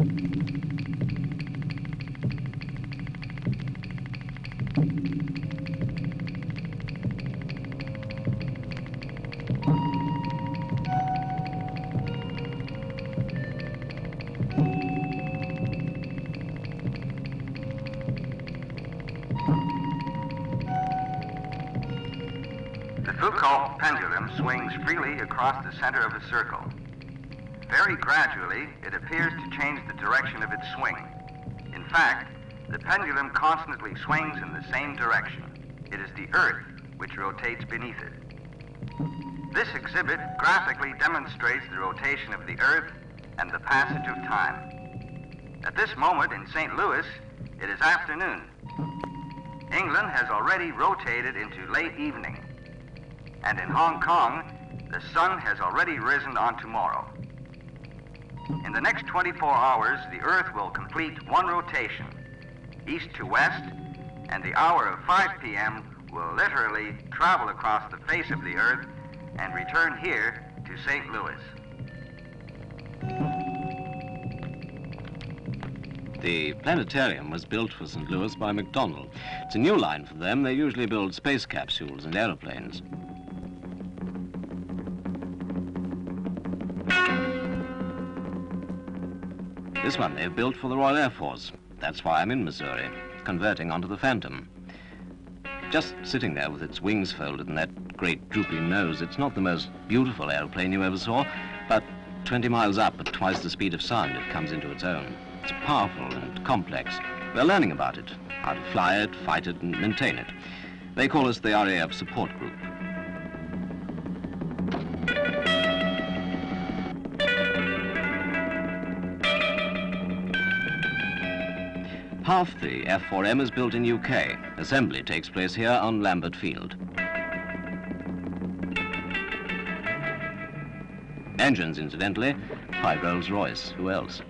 The Foucault pendulum swings freely across the center of a circle. Very gradually, it appears to change the direction of its swing. In fact, the pendulum constantly swings in the same direction. It is the Earth which rotates beneath it. This exhibit graphically demonstrates the rotation of the Earth and the passage of time. At this moment in St. Louis, it is afternoon. England has already rotated into late evening. And in Hong Kong, the sun has already risen on tomorrow. In the next 24 hours, the Earth will complete one rotation, east to west, and the hour of 5 p.m. will literally travel across the face of the Earth and return here to St. Louis. The planetarium was built for St. Louis by McDonnell. It's a new line for them. They usually build space capsules and aeroplanes. This one they've built for the Royal Air Force. That's why I'm in Missouri, converting onto the Phantom. Just sitting there with its wings folded and that great drooping nose, it's not the most beautiful aeroplane you ever saw, but 20 miles up at twice the speed of sound, it comes into its own. It's powerful and complex. We're learning about it, how to fly it, fight it, and maintain it. They call us the RAF Support Group. Half the F4M is built in UK. Assembly takes place here on Lambert Field. Engines, incidentally, by Rolls-Royce. Who else?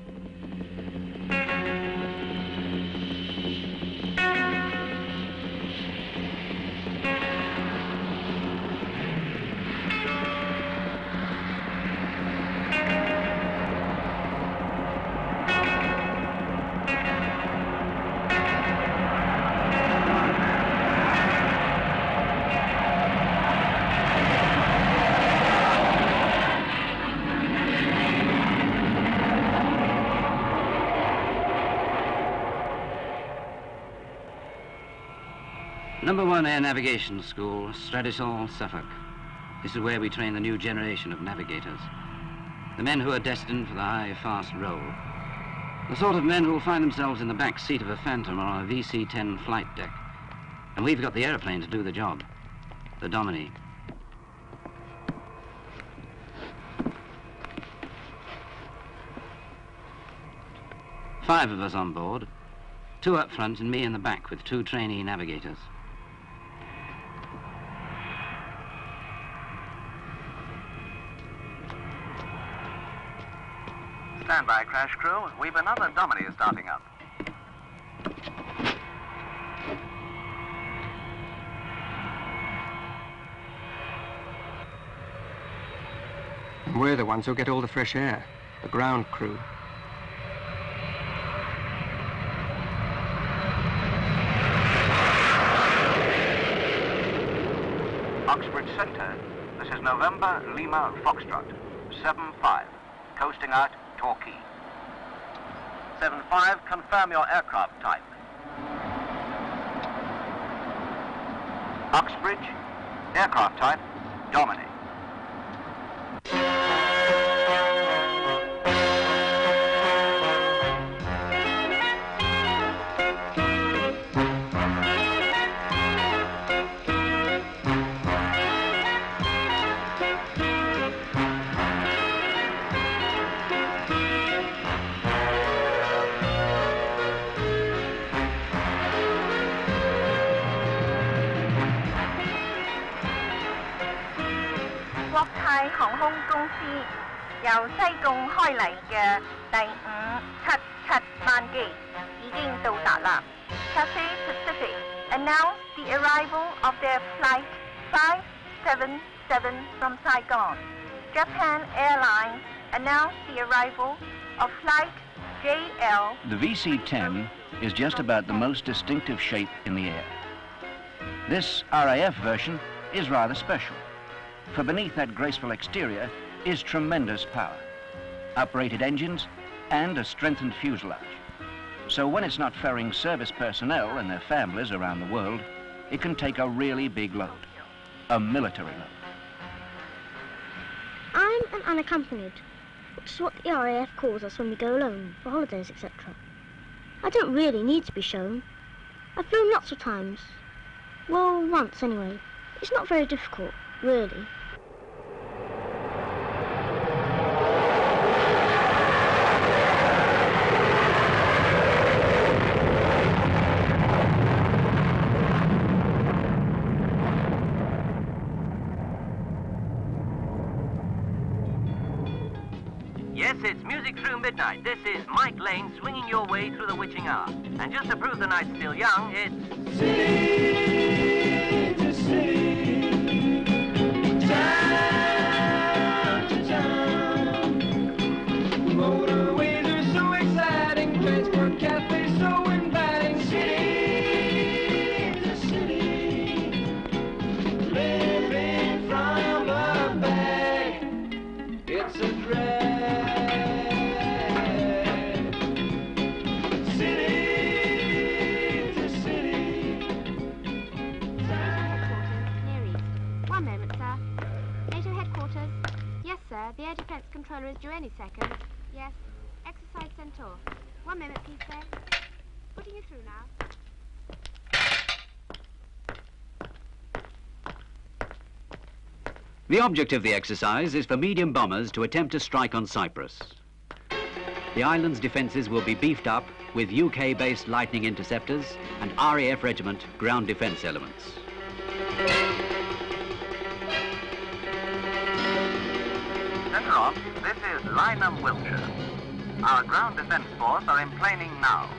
Number 1 Air Navigation School, Stradisall, Suffolk. This is where we train the new generation of navigators. The men who are destined for the high, fast roll. The sort of men who will find themselves in the back seat of a Phantom or on a VC-10 flight deck. And we've got the airplane to do the job. The Domini. Five of us on board. 2 up front and me in the back with 2 trainee navigators. Stand by, crash crew. We've another Domini starting up. We're the ones who get all the fresh air, the ground crew. Oxford Center. This is November Lima Foxtrot. 7-5. Coasting out Torquay. 7-5, confirm your aircraft type. Oxbridge, aircraft type, Domini. Cathay Pacific announced the arrival of their flight 577 from Saigon. Japan Airlines announced the arrival of flight JL. The VC-10 is just about the most distinctive shape in the air. This RAF version is rather special, for beneath that graceful exterior is tremendous power, uprated engines and a strengthened fuselage. So when it's not ferrying service personnel and their families around the world, it can take a really big load, a military load. I'm an unaccompanied, which is what the RAF calls us when we go alone, for holidays, etc. I don't really need to be shown. I've flown lots of times. Well, once anyway. It's not very difficult, really. Yes, it's Music Through Midnight. This is Mike Lane swinging your way through the witching hour. And just to prove the night's still young, it's... City to city, town to town. Motorways are so exciting, transport cafes so inviting. City to city, living from a bag. It's a drag. The air defense controller is due any second. Yes. Exercise Centaur. 1 minute, please, sir. Putting you through now. The object of the exercise is for medium bombers to attempt a strike on Cyprus. The island's defences will be beefed up with UK-based Lightning interceptors and RAF regiment ground defence elements. Center off, this is Lynham, Wiltshire. Our ground defense force are emplaning now.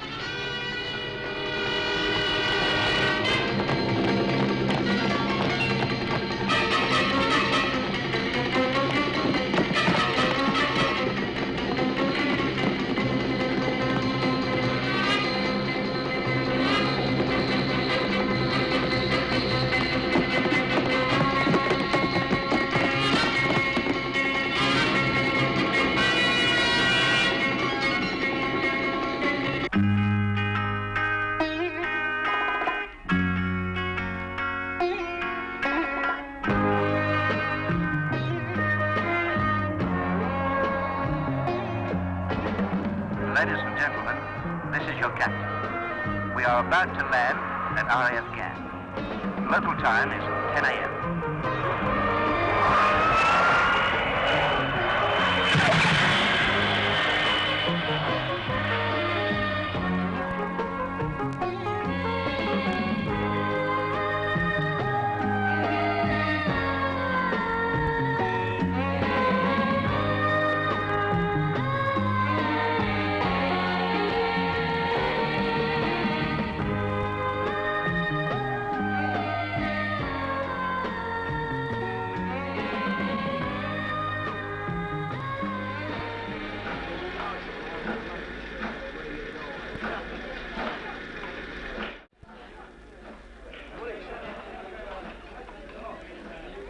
Ladies and gentlemen, this is your captain. We are about to land at RAF camp. Local time is 10 a.m.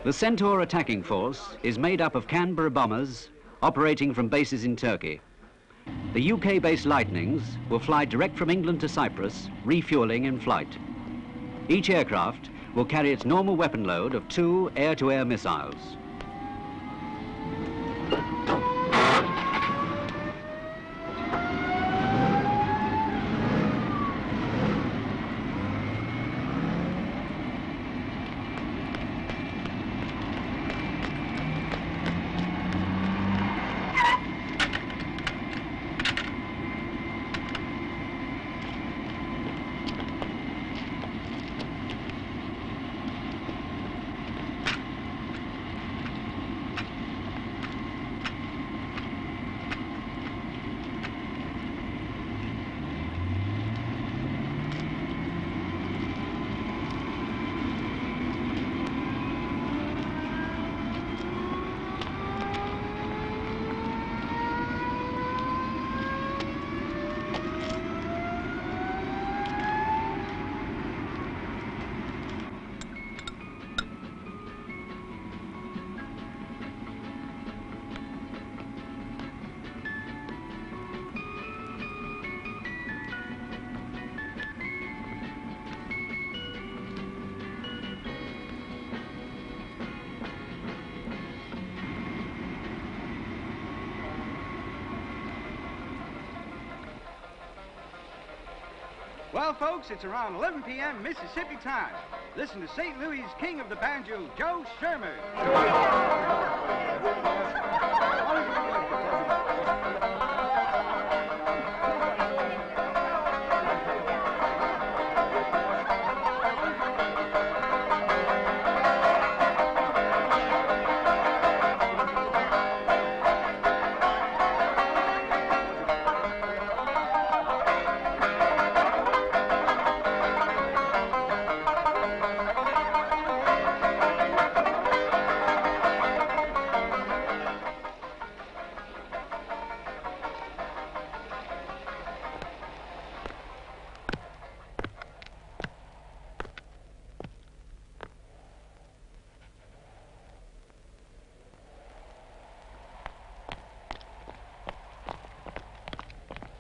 The Centaur attacking force is made up of Canberra bombers operating from bases in Turkey. The UK-based Lightnings will fly direct from England to Cyprus, refuelling in flight. Each aircraft will carry its normal weapon load of 2 air-to-air missiles. Well, folks, it's around 11 p.m. Mississippi time. Listen to St. Louis' king of the banjo, Joe Sherman.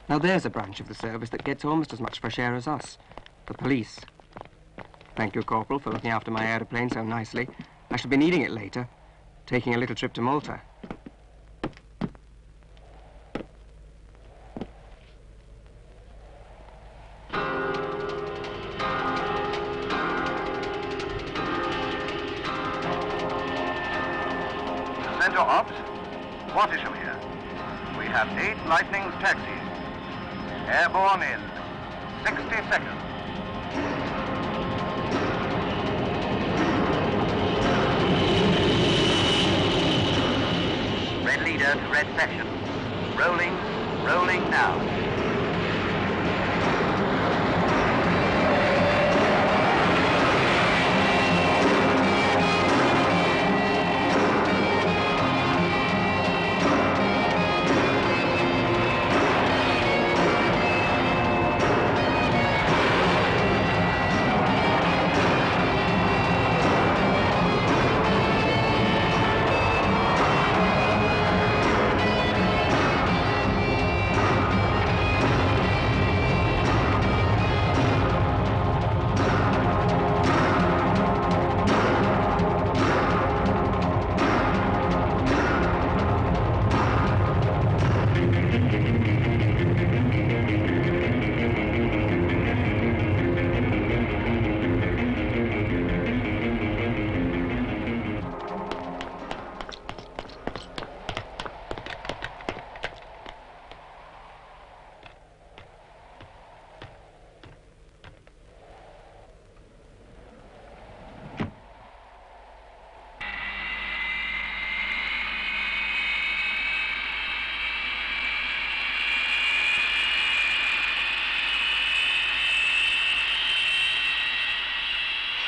Now there's a branch of the service that gets almost as much fresh air as us. The police. Thank you, Corporal, for looking after my aeroplane so nicely. I shall be needing it later, taking a little trip to Malta. Centre Ops, Watersham here. We have 8 Lightning's taxis. Airborne in 60 seconds. Red leader to red section. Rolling now.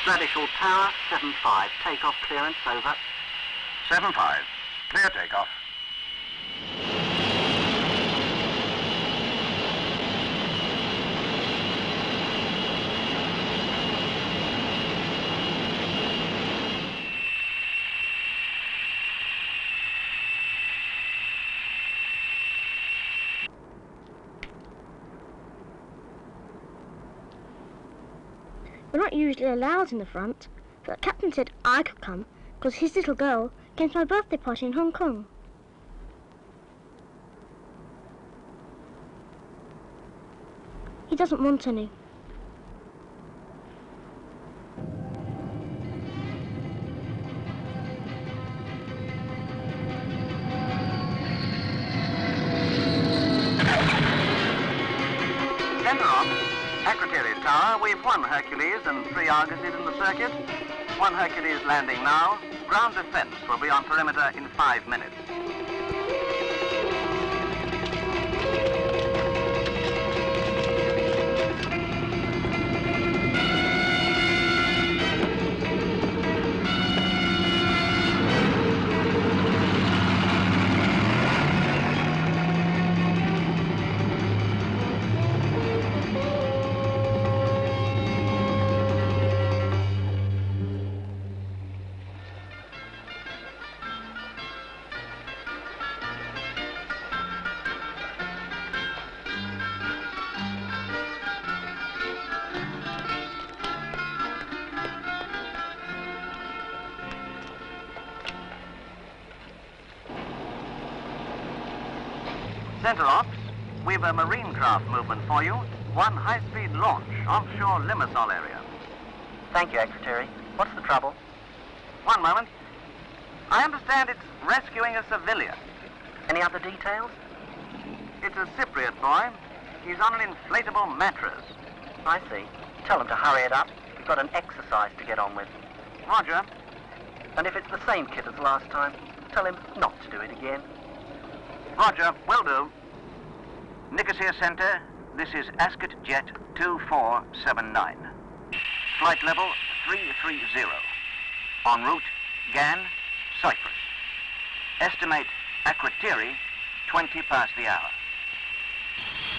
Stradishall Tower, 7-5. Takeoff clearance, over. 7-5. Clear takeoff. We're not usually allowed in the front, but the captain said I could come because his little girl came to my birthday party in Hong Kong. He doesn't want any. Centre Ops, Secretary's Tower, we've 1 Hercules and 3 Argosies in the circuit. 1 Hercules landing now. Ground defense will be on perimeter in 5 minutes. Centre Ops, we've a marine craft movement for you. 1 high-speed launch offshore Limassol area. Thank you, Secretary. What's the trouble? One moment. I understand it's rescuing a civilian. Any other details? It's a Cypriot boy. He's on an inflatable mattress. I see. Tell him to hurry it up. We've got an exercise to get on with. Roger. And if it's the same kid as last time, tell him not to do it again. Roger, will do. Nicosia Center, this is Ascot Jet 2479. Flight level 330. En route, Gan, Cyprus. Estimate Akrotiri, 20 past the hour.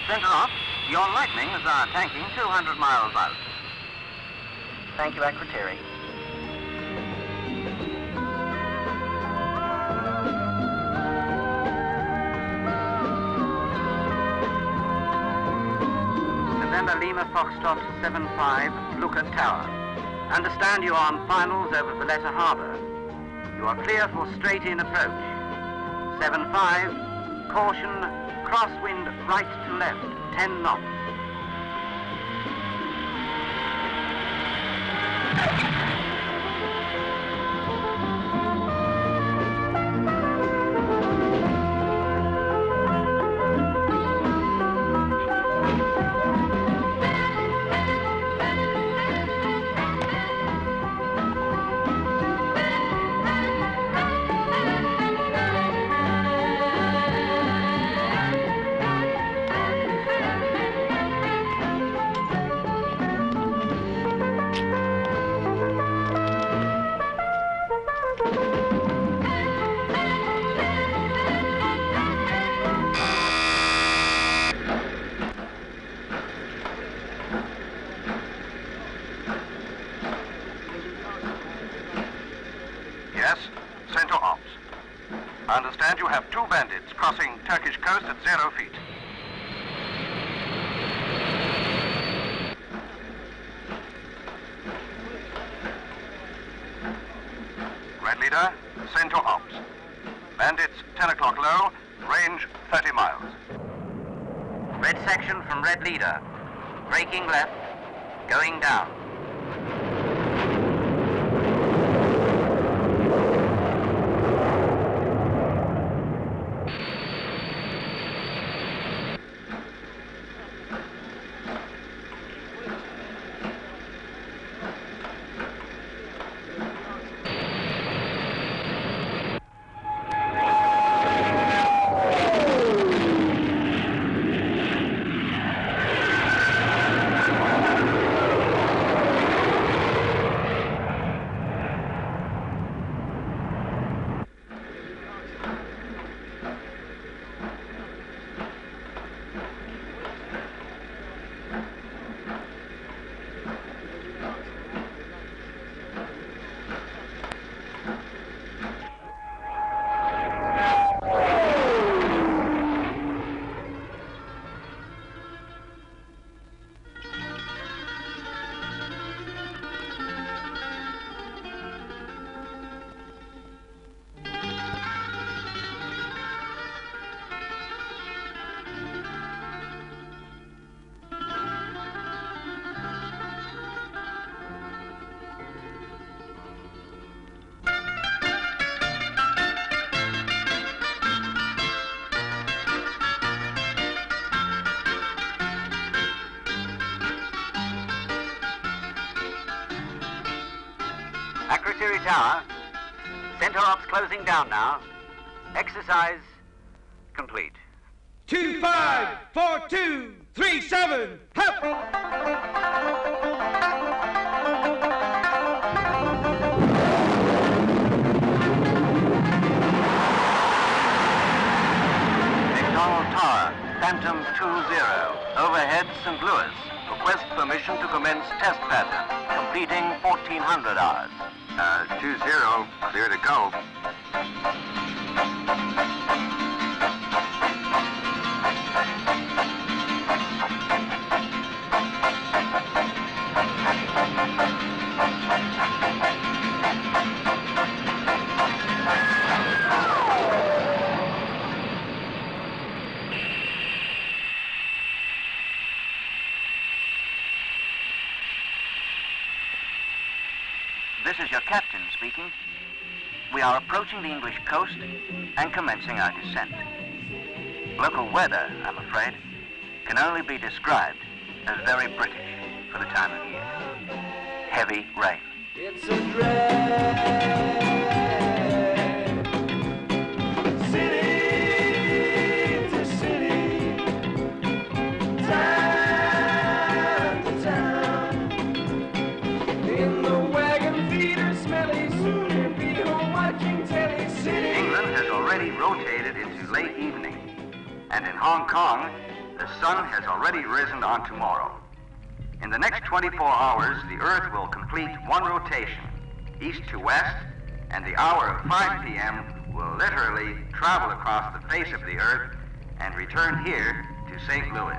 Center off, your Lightnings are tanking 200 miles out. Thank you, Secretary. November Lima Foxtrot 75, Lucas Tower. Understand you are on finals over Valletta Harbour. You are clear for straight-in approach. 75, caution, crosswind right to left, 10 knots. Yes, Center Ops. I understand you have 2 bandits crossing Turkish coast at 0 feet. Red Leader, Center Ops. Bandits 10 o'clock low, range 30 miles. Red section from Red Leader. Braking left, going down. Akrotiri Tower. Center Ops closing down now. Exercise complete. 254237, help! McDonald Tower, Phantom 20. Overhead, St. Louis. Request permission to commence test pattern. Completing 1400 hours. 20, clear to go. This is your captain speaking. We are approaching the English coast and commencing our descent. Local weather, I'm afraid, can only be described as very British for the time of year. Heavy rain. It's a drag. City to city, town to town. In the wagon feeder, smelly, soon you'll be home watching telly. City. England has already rotated into late evening, and in Hong Kong, the sun has already risen on tomorrow. In the next 24 hours, the Earth will complete one rotation, east to west, and the hour of 5 p.m. will literally travel across the face of the Earth and return here to St. Louis.